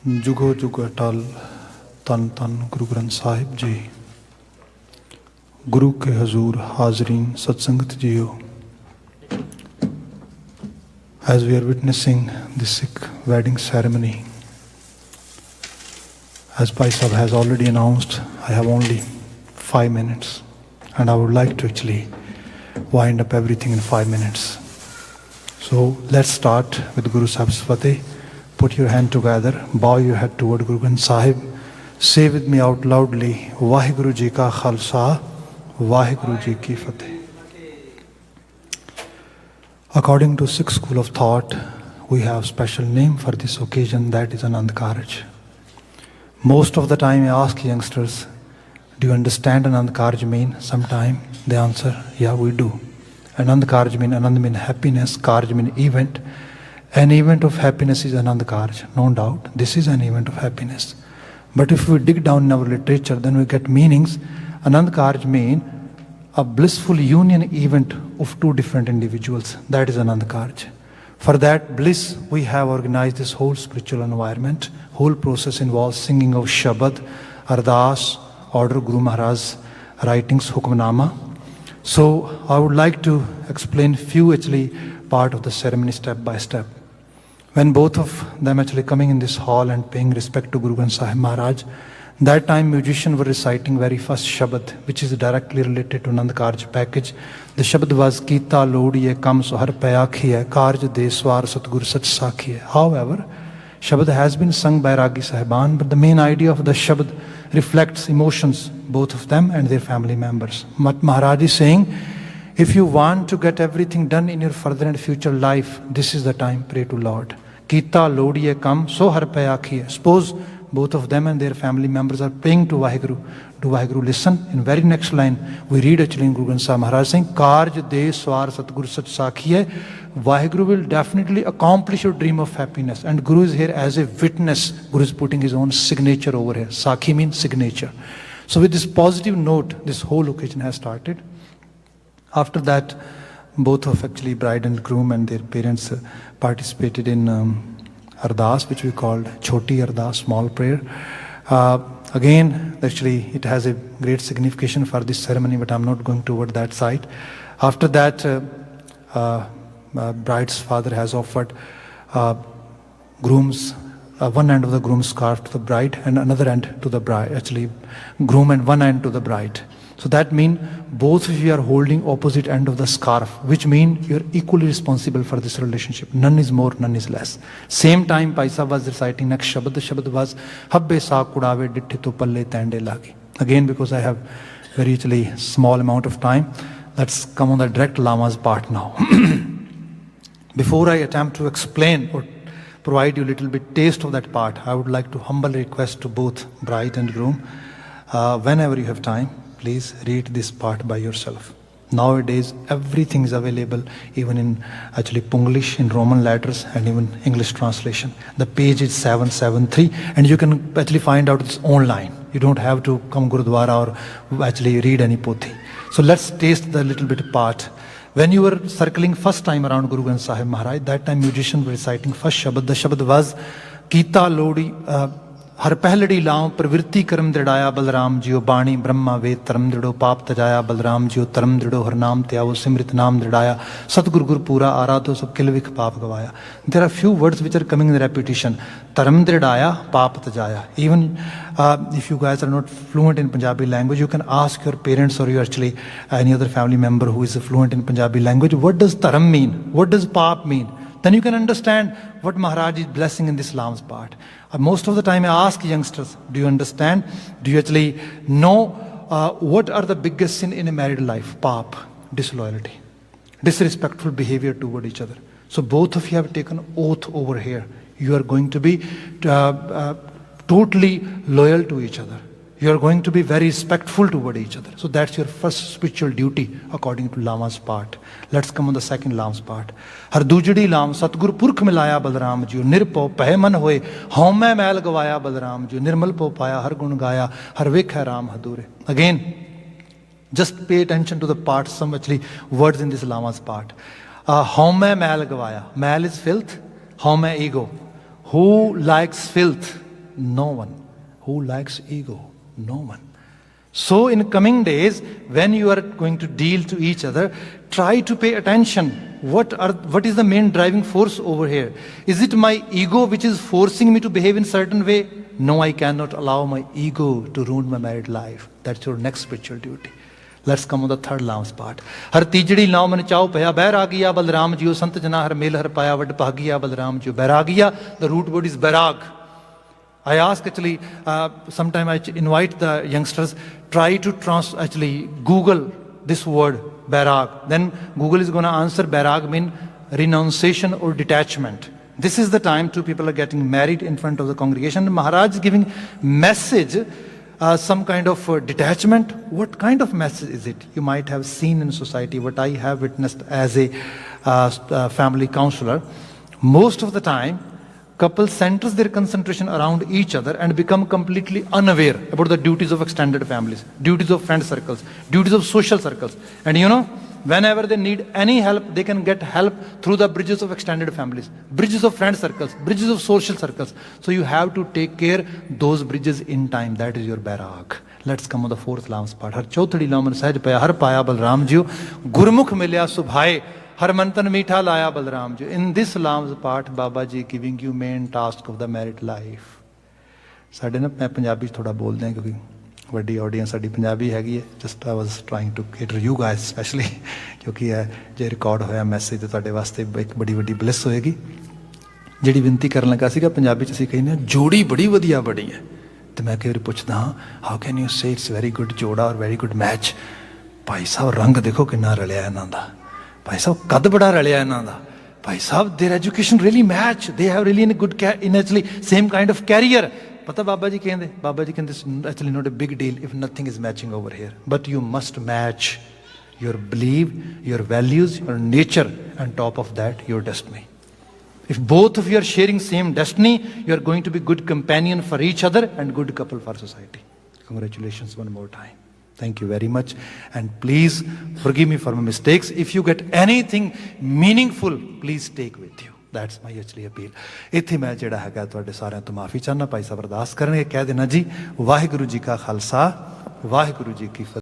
जुगो जुग अटल तन तन गुरु ग्रंथ साहिब जी। गुरु के हजूर हाजरीन सत्संगत जियो। As we are witnessing the Sikh wedding ceremony, as Bhai Sahib has already announced, I have only 5 minutes and I would like to actually wind up everything in 5 minutes. So let's start with Guru Sahib's Fateh. Put your hand together, bow your head toward Guru Granth Sahib. Say with me out loudly, Vaheguru Ji Ka Khalsa, Vaheguru Ji Ki Fateh. According to Sikh school of thought, we have special name for this occasion, that is Anand Karaj. Most of the time I ask youngsters, do you understand Anand Karaj mean? Sometime they answer, yeah, we do. Anand Karaj mean, Anand mean happiness, Karaj mean event. An event of happiness is Anand Karaj, no doubt. This is an event of happiness. But if we dig down in our literature, then we get meanings. Anand Karaj mean a blissful union event of two different individuals. That is Anand Karaj. For that bliss, we have organized this whole spiritual environment. Whole process involves singing of Shabad, Ardas, order Guru Maharaj's writings, Hukmnama. So I would like to explain few actually part of the ceremony step by step. When both of them actually coming in this hall and paying respect to Guru Granth Sahib Maharaj, that time musicians were reciting very first Shabad, which is directly related to Anand Karaj package. The Shabad was Kita Lodiye Kam Sohar Payakhiye Karj Deswar Satgur Sach Sakhiye. However, Shabad has been sung by Ragi Sahiban, but the main idea of the Shabad reflects emotions, both of them and their family members. Maharaj is saying, if you want to get everything done in your further and future life, this is the time, pray to Lord. Kita Lodiye Kam Sohar Payakhiye. Suppose both of them and their family members are praying to Vaheguru. Do Vaheguru listen? In very next line, we read actually in Guru Granth Sahib Maharaj saying, Karj De Swar Satguru Sach Sakhiye. Vaheguru will definitely accomplish your dream of happiness. And Guru is here as a witness. Guru is putting his own signature over here. Sakhi means signature. So with this positive note, this whole occasion has started. After that, both of actually bride and groom and their parents participated in Ardas, which we called Choti Ardas, small prayer. Again, actually, it has a great signification for this ceremony, but I'm not going toward that side. After that, bride's father has offered groom's one end of the groom's scarf to the bride and another end to the bride, actually groom and one end to the bride. So that means both of you are holding opposite end of the scarf, which means you're equally responsible for this relationship. None is more, none is less. Same time, Paisa was reciting next Shabad. The Shabad was Habbe Sa Kudave Ditti To Palle Tande Lagi. Again, because I have very actually small amount of time, let's come on the direct Lama's part now. Before I attempt to explain or provide you a little bit taste of that part, I would like to humbly request to both bride and groom, whenever you have time, please read this part by yourself. Nowadays, everything is available, even in actually Punglish, in Roman letters, and even English translation. The page is 773, and you can actually find out this online. You don't have to come Gurudwara or actually read any pothi. So let's taste the little bit part. When you were circling first time around Guru Granth Sahib Maharaj, that time musicians were reciting first Shabad. The Shabad was Kita Lodi हर पहलड़ी लाओ प्रवृत्ति कर्म दृढ़ाया बलराम जियो बाणी ब्रह्मा वेद तरम दृढ़ो पाप तजाया बलराम जियो तरम दृढ़ो हर नाम त्याओ सिमृत नाम दृढ़ाया सतगुरु गुरु पूरा आराधो सब किलविक पाप गवाया. There are few words which are coming in the repetition. Taram dridaya, pap tajaya. Even if you guys are not fluent in Punjabi language, you can ask your parents or you actually any other family member who is fluent in Punjabi language, what does taram mean? What does pap mean? Then you can understand what Maharaj is blessing in this Lamb's part. Most of the time I ask youngsters, do you understand? Do you actually know what are the biggest sin in a married life? Pap, disloyalty, disrespectful behavior toward each other. So both of you have taken oath over here. You are going to be totally loyal to each other. You are going to be very respectful toward each other. So that's your first spiritual duty according to Lama's part. Let's come on the second Lama's part. Har dujdi Lam Satguru Purkh milaya Balram jiyo nirpo peh man hoye haume mail gavaya Balram jiyo nirmal po paya har gun gaya har vekha Ram hadure. Again, just pay attention to the part, some actually words in this Lama's part. Haume mail gavaya. Mail is filth, haume ego. Who likes filth? No one. Who likes ego? No one. So in coming days, when you are going to deal to each other, try to pay attention. What is the main driving force over here? Is it my ego which is forcing me to behave in certain way? No, I cannot allow my ego to ruin my married life. That's your next spiritual duty. Let's come on the third lamb's part. हर तीजड़ी नाव मन चाव पया बैरागिया बलराम जियो संत जना हर mail हर पाया वड भागिया बलराम जियो बैरागिया. The root word is bairag. I ask actually, sometime I invite the youngsters, try to actually Google this word, bairag. Then Google is going to answer bairag mean renunciation or detachment. This is the time two people are getting married in front of the congregation. Maharaj is giving message, some kind of detachment. What kind of message is it? You might have seen in society, what I have witnessed as a family counselor. Most of the time, couple centers their concentration around each other and become completely unaware about the duties of extended families, duties of friend circles, duties of social circles. And you know, whenever they need any help, they can get help through the bridges of extended families, bridges of friend circles, bridges of social circles. So you have to take care those bridges in time. That is your bairag. Let's come on the fourth lamb's part. Har chauthadi laman sahaj paya har paya Balram jiyo, gurmukh milya subhaye, हर मंथन मीठा लाया Balram ji. In this lamb's part, Baba Ji giving you main task of the married life. ਸਾਡੇ ਨਾ ਮੈਂ ਪੰਜਾਬੀ 'ਚ ਥੋੜਾ ਬੋਲਦੇ ਹਾਂ ਕਿਉਂਕਿ ਵੱਡੀ ਆਡੀਅנס ਸਾਡੀ ਪੰਜਾਬੀ ਹੈਗੀ ਹੈ. Just I was trying to cater you guys specially, ਕਿਉਂਕਿ ਇਹ ਜੇ ਰਿਕਾਰਡ ਹੋਇਆ ਮੈਸੇਜ ਤਾਂ ਤੁਹਾਡੇ ਵਾਸਤੇ ਇੱਕ ਬੜੀ ਵੱਡੀ ਬਲਿਸ ਹੋਏਗੀ. ਜਿਹੜੀ ਬੇਨਤੀ ਕਰਨ ਲੱਗਾ ਸੀਗਾ ਪੰਜਾਬੀ 'ਚ ਅਸੀਂ ਕਹਿੰਦੇ ਹਾਂ ਜੋੜੀ ਬੜੀ ਵਧੀਆ ਬਣੀ ਹੈ, ਤੇ ਮੈਂ ਕਈ ਵਾਰੀ ਪੁੱਛਦਾ ਹਾਂ how can you say it's very good ਜੋੜਾ ਔਰ very good match. Bhai Sahib ਰੰਗ ਦੇਖੋ ਕਿੰਨਾ ਰਲਿਆ ਇਹਨਾਂ ਦਾ, ਭਾਈ ਸਾਹਿਬ ਕੱਦ ਬੜਾ ਰਲਿਆ ਇਹਨਾਂ ਦਾ, Bhai Sahib there education really match, they have really in a good in actually same kind of career. ਪਤਾ ਬਾਬਾ ਜੀ ਕਹਿੰਦੇ actually not a big deal if nothing is matching over here, but you must match your belief, your values, your nature, and top of that your destiny. If both of you are sharing same destiny, you are going to be good companion for each other and good couple for society. Congratulations one more time. Thank you very much, and please forgive me for my mistakes. If you get anything meaningful, please take with you. That's my actually appeal. ਇੱਥੇ ਮੈਂ ਜਿਹੜਾ ਹੈਗਾ ਤੁਹਾਡੇ ਸਾਰਿਆਂ ਤੋਂ ਮਾਫੀ ਚਾਹੁੰਦਾ. ਭਾਈ ਸਾਹਿਬ ਅਰਦਾਸ ਕਰਨਗੇ, ਕਹਿ ਦੇਣਾ ਜੀ ਵਾਹਿਗੁਰੂ ਜੀ ਕਾ ਖਾਲਸਾ ਵਾਹਿਗੁਰੂ ਜੀ ਕੀ ਫਤਿਹ.